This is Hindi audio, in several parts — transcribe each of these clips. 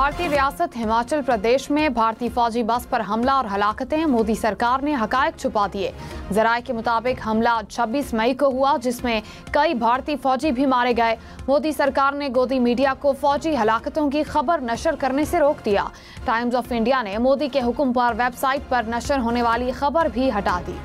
भारतीय रियासत हिमाचल प्रदेश में भारतीय फौजी बस पर हमला और हलाकतें। मोदी सरकार ने हकायक छुपा दिए। जराये के मुताबिक हमला 26 मई को हुआ, जिसमें कई भारतीय फौजी भी मारे गए। मोदी सरकार ने गोदी मीडिया को फौजी हलाकतों की खबर नशर करने से रोक दिया। टाइम्स ऑफ इंडिया ने मोदी के हुक्म पर वेबसाइट पर नशर होने वाली खबर भी हटा दी।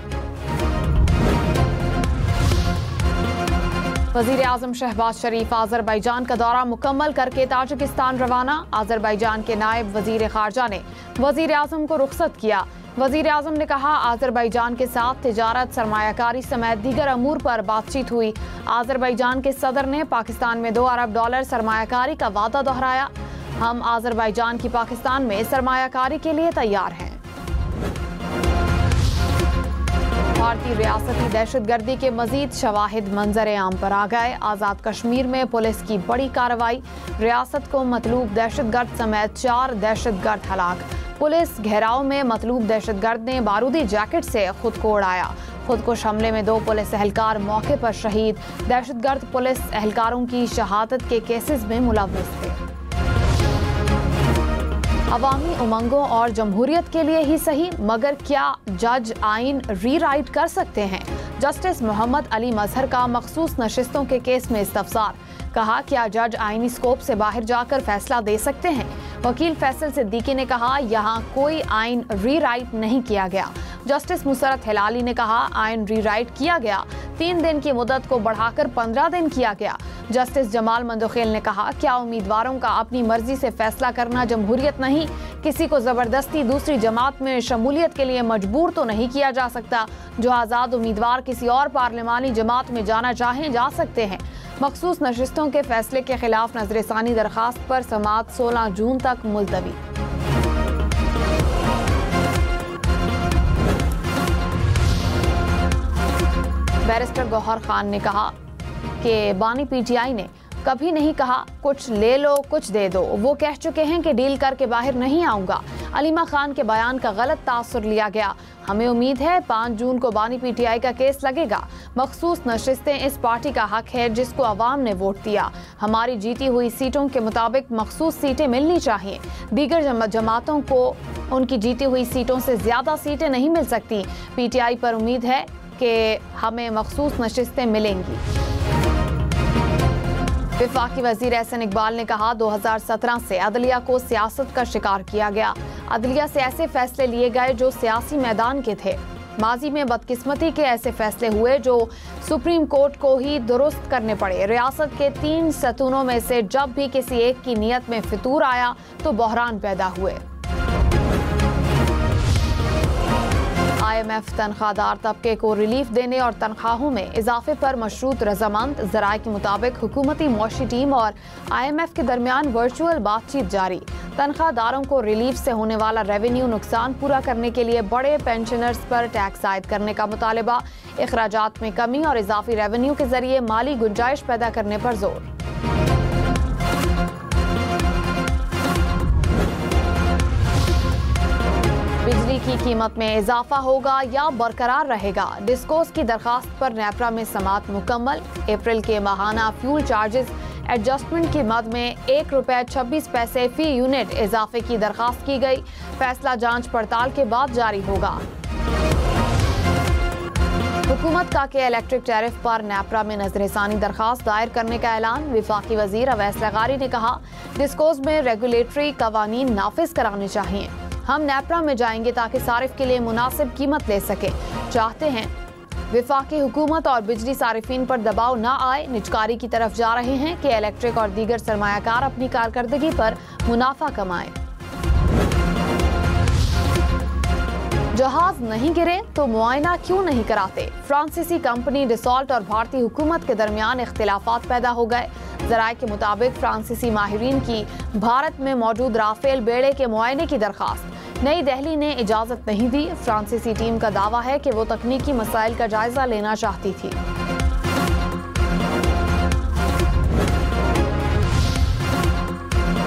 वज़ीर-ए-आज़म शहबाज शरीफ आज़रबाईजान का दौरा मुकम्मल करके ताजिकिस्तान रवाना। आज़रबाईजान के नायब वज़ीर ख़ारजा ने वज़ीर-ए-आज़म को रुखसत किया। वज़ीर-ए-आज़म ने कहा, आज़रबाईजान के साथ तिजारत, सरमायाकारी समेत दीगर अमूर पर बातचीत हुई। आज़रबाईजान के सदर ने पाकिस्तान में $2 अरब सरमायाकारी का वादा दोहराया। हम आज़रबाईजान की पाकिस्तान में सरमायाकारी के लिए तैयार हैं। भारतीय रियासती दहशतगर्दी के मजीद शवाहिद मंजर आम पर आ गए। आज़ाद कश्मीर में पुलिस की बड़ी कार्रवाई। रियासत को मतलूब दहशतगर्द समेत 4 दहशतगर्द हलाक। पुलिस घेराव में मतलूब दहशतगर्द ने बारूदी जैकेट से खुद को उड़ाया। खुदकुश हमले में 2 पुलिस एहलकार मौके पर शहीद। दहशतगर्द पुलिस एहलकारों की शहादत के केसेस में मुलव्वस थे। अवामी उमंगों और जमहूरियत के लिए ही सही, मगर क्या जज आइन रीराइट कर सकते हैं? जस्टिस मोहम्मद अली मजहर का मखसूस नशिस्तों के केस में इस्तफसार। कहा, क्या जज आइनी स्कोप से बाहर जाकर फैसला दे सकते हैं? वकील फैसल सिद्दीकी ने कहा, यहाँ कोई आइन रीराइट नहीं किया गया। जस्टिस मुसरत हिलाली ने कहा, आइन रीराइट किया गया। 3 दिन की मुद्दत को बढ़ाकर 15 दिन किया गया। जस्टिस जमाल मंदोखेल ने कहा, क्या उम्मीदवारों का अपनी मर्जी से फैसला करना जमहूरियत नहीं? किसी को जबरदस्ती दूसरी जमात में शमूलियत के लिए मजबूर तो नहीं किया जा सकता। जो आज़ाद उम्मीदवार किसी और पार्लिमानी जमात में जाना चाहें जा सकते हैं। मखसूस नशिस्तों के फैसले के खिलाफ नजरसानी दरखास्त पर समाअत 16 जून तक मुलतवी। बैरिस्टर गौहर खान ने कहा कि बानी पीटीआई ने कभी नहीं कहा कुछ ले लो कुछ दे दो। वो कह चुके हैं कि डील करके बाहर नहीं आऊंगा। अलीमा खान के बयान का गलत तासुर लिया गया। हमें उम्मीद है 5 जून को बानी पीटीआई का केस लगेगा। मखसूस नशिस्तें इस पार्टी का हक है जिसको अवाम ने वोट दिया। हमारी जीती हुई सीटों के मुताबिक मखसूस सीटें मिलनी चाहिए। दीगर जमातों को उनकी जीती हुई सीटों से ज्यादा सीटें नहीं मिल सकती। पीटीआई पर उम्मीद है कि हमें मखसूस नशिस्तें मिलेंगी। विफाकी वजीर एहसन इकबाल ने कहा, 2017 से अदलिया को सियासत का शिकार किया गया। अदलिया से ऐसे फैसले लिए गए जो सियासी मैदान के थे। माजी में बदकिस्मती के ऐसे फैसले हुए जो सुप्रीम कोर्ट को ही दुरुस्त करने पड़े। रियासत के 3 सतूनों में से जब भी किसी एक की नीयत में फितूर आया तो बहरान पैदा हुए। IMF तनख्वाहदार तबके को रिलीफ देने और तनख्वाहों में इजाफे पर मशरूत रजामंद। जराये के मुताबिक हुकूमती मौशी टीम और IMF के दरमियान वर्चुअल बातचीत जारी। तनख्वाहदारों को रिलीफ से होने वाला रेवेन्यू नुकसान पूरा करने के लिए बड़े पेंशनर्स पर टैक्स आयद करने का मुतालबा। अखराजात में कमी और इजाफी रेवेन्यू के जरिए माली गुंजाइश पैदा करने पर जोर। बिजली की कीमत में इजाफा होगा या बरकरार रहेगा? डिस्कोस की दरखास्त पर नेपरा में समाअत मुकम्मल। अप्रैल के माहाना फ्यूल चार्जेस एडजस्टमेंट की मद में ₹1.26 फी यूनिट इजाफे की दरखास्त की गई। फैसला जांच पड़ताल के बाद जारी होगा। हुकूमत का के इलेक्ट्रिक टैरिफ पर नेपरा में नजरसानी दरखास्त दायर करने का ऐलान। विफाकी वजीर अवैस लगारी ने कहा, डिस्कोस में रेगुलेटरी कवानीन नाफिज कराने चाहिए। हम नेपरा में जाएंगे ताकि सारिफ के लिए मुनासिब कीमत ले सके। चाहते हैं विफाकी हुकूमत और बिजली सारिफीन पर दबाव न आए। निजकारी की तरफ जा रहे हैं कि इलेक्ट्रिक और दीगर सरमायाकार अपनी कारकर्दगी पर मुनाफा कमाएं। जहाज नहीं गिरे तो मुआयना क्यों नहीं कराते? फ्रांसीसी कंपनी डिसॉल्ट और भारतीय हुकूमत के दरमियान इख्तिलाफात पैदा हो गए। जराये के मुताबिक फ्रांसीसी माहिरीन की भारत में मौजूद राफेल बेड़े के मुआयने की दरखास्त नई दिल्ली ने इजाजत नहीं दी। फ्रांसीसी टीम का दावा है कि वो तकनीकी मसाइल का जायजा लेना चाहती थी।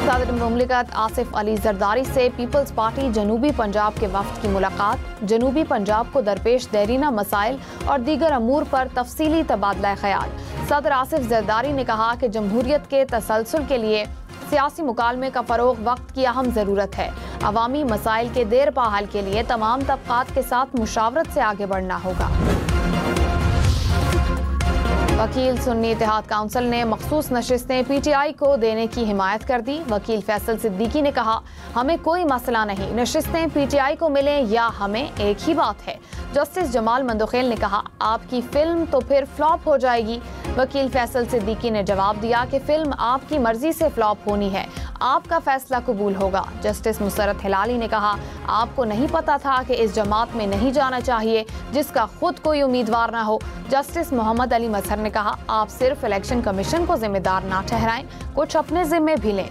सदर मुमलिकत आसिफ अली जरदारी से पीपल्स पार्टी जनूबी पंजाब के वफ्द की मुलाकात। जनूबी पंजाब को दरपेश देरीना मसाइल और दीगर अमूर पर तफसीली तबादला ख्याल। सदर आसिफ जरदारी ने कहा कि जमहूरियत के तसलसल के लिए सियासी मुकालमे का फरोग वक्त की अहम ज़रूरत है। अवामी मसाइल के देर पा हल के लिए तमाम तबकात के साथ मुशावरत से आगे बढ़ना होगा। वकील सुन्नी इत्तेहाद काउंसिल ने मखसूस नशिस्तें PTI को देने की हिमायत कर दी। वकील फैसल सिद्दीकी ने कहा, हमें कोई मसला नहीं, नशिस्तें PTI को मिलें या हमें, एक ही बात है। जस्टिस जमाल मंदोखेल ने कहा, आपकी फिल्म तो फिर फ्लॉप हो जाएगी। वकील फैसल सिद्दीकी ने जवाब दिया कि फिल्म आपकी मर्जी से फ्लॉप होनी है, आपका फैसला कबूल होगा। जस्टिस मुसरत हिलाली ने कहा, आपको नहीं पता था कि इस जमात में नहीं जाना चाहिए जिसका खुद कोई उम्मीदवार ना हो। जस्टिस मोहम्मद अली मजहर ने कहा, आप सिर्फ इलेक्शन कमीशन को जिम्मेदार ना ठहराएं, कुछ अपने जिम्मे भी लें।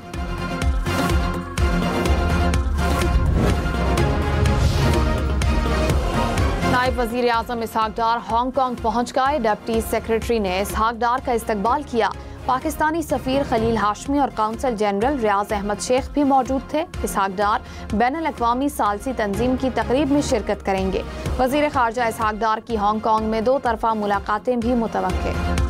नायब वजीर आजम इसहाक डार हांगकांग पहुंच गए। डिप्टी सेक्रेटरी ने इसहाक डार का इस्तकबाल किया। पाकिस्तानी सफीर खलील हाशमी और काउंसल जनरल रियाज अहमद शेख भी मौजूद थे। इसहाक डार बैनुल-अक़वामी सालसी तंजीम की तकरीब में शिरकत करेंगे। वजीर खारजा इसहाक डार की हांगकांग में 2 तरफा मुलाकातें भी मुतवक्किल।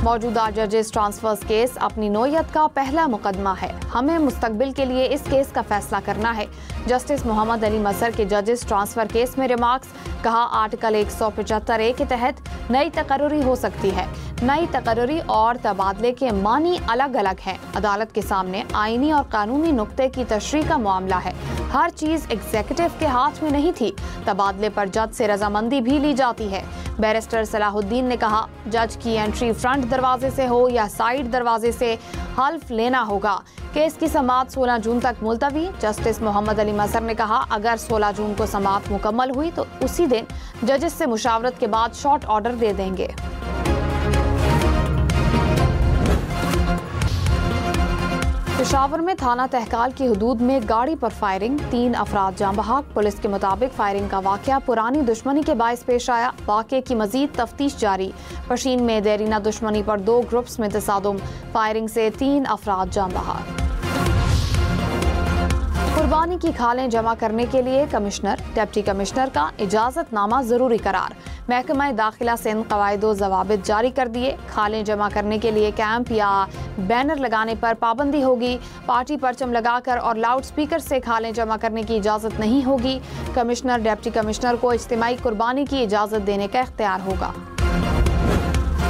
मौजूदा जजेस ट्रांसफर्स केस अपनी नोयत का पहला मुकदमा है। हमें मुस्तकबिल के लिए इस केस का फैसला करना है। जस्टिस मोहम्मद अली मजहर के जजेस ट्रांसफर केस में रिमार्क्स। कहा, आर्टिकल 175A के तहत नई तकर्री हो सकती है। नई तकर्री और तबादले के मानी अलग अलग हैं। अदालत के सामने आईनी और कानूनी नुक्ते की तशरीह का मामला है। हर चीज एग्जीक्यूटिव के हाथ में नहीं थी। तबादले पर जज से रजामंदी भी ली जाती है। बैरिस्टर सलाहुद्दीन ने कहा, जज की एंट्री फ्रंट दरवाजे से हो या साइड दरवाजे से हल्फ लेना होगा। केस की समाअत 16 जून तक मुलतवी। जस्टिस मोहम्मद अली मजहर ने कहा, अगर 16 जून को समाअत मुकम्मल हुई तो उसी दिन जजेस से मुशावरत के बाद शॉर्ट ऑर्डर दे देंगे। पेशावर में थाना तहकाल की हुदूद में गाड़ी पर फायरिंग, 3 अफराद जाँ बहक। पुलिस के मुताबिक फायरिंग का वाकया पुरानी दुश्मनी के बायस पेश आया। वाकये की मजीद तफ्तीश जारी। पशीन में देरीना दुश्मनी पर 2 ग्रुप्स में तसादुम, फायरिंग से 3 अफराद जाँ बहक। कुर्बानी की खालें जमा करने के लिए कमिश्नर डिप्टी कमिश्नर का इजाजतनामा जरूरी करार। महकमा दाखिला सिंध कवायदो जवाबित जारी कर दिए। खालें जमा करने के लिए कैंप या बैनर लगाने पर पाबंदी होगी। पार्टी परचम लगाकर और लाउड स्पीकर से खालें जमा करने की इजाजत नहीं होगी। कमिश्नर डिप्टी कमिश्नर को इज्तिमाई कुर्बानी की इजाजत देने का इख्तियार होगा।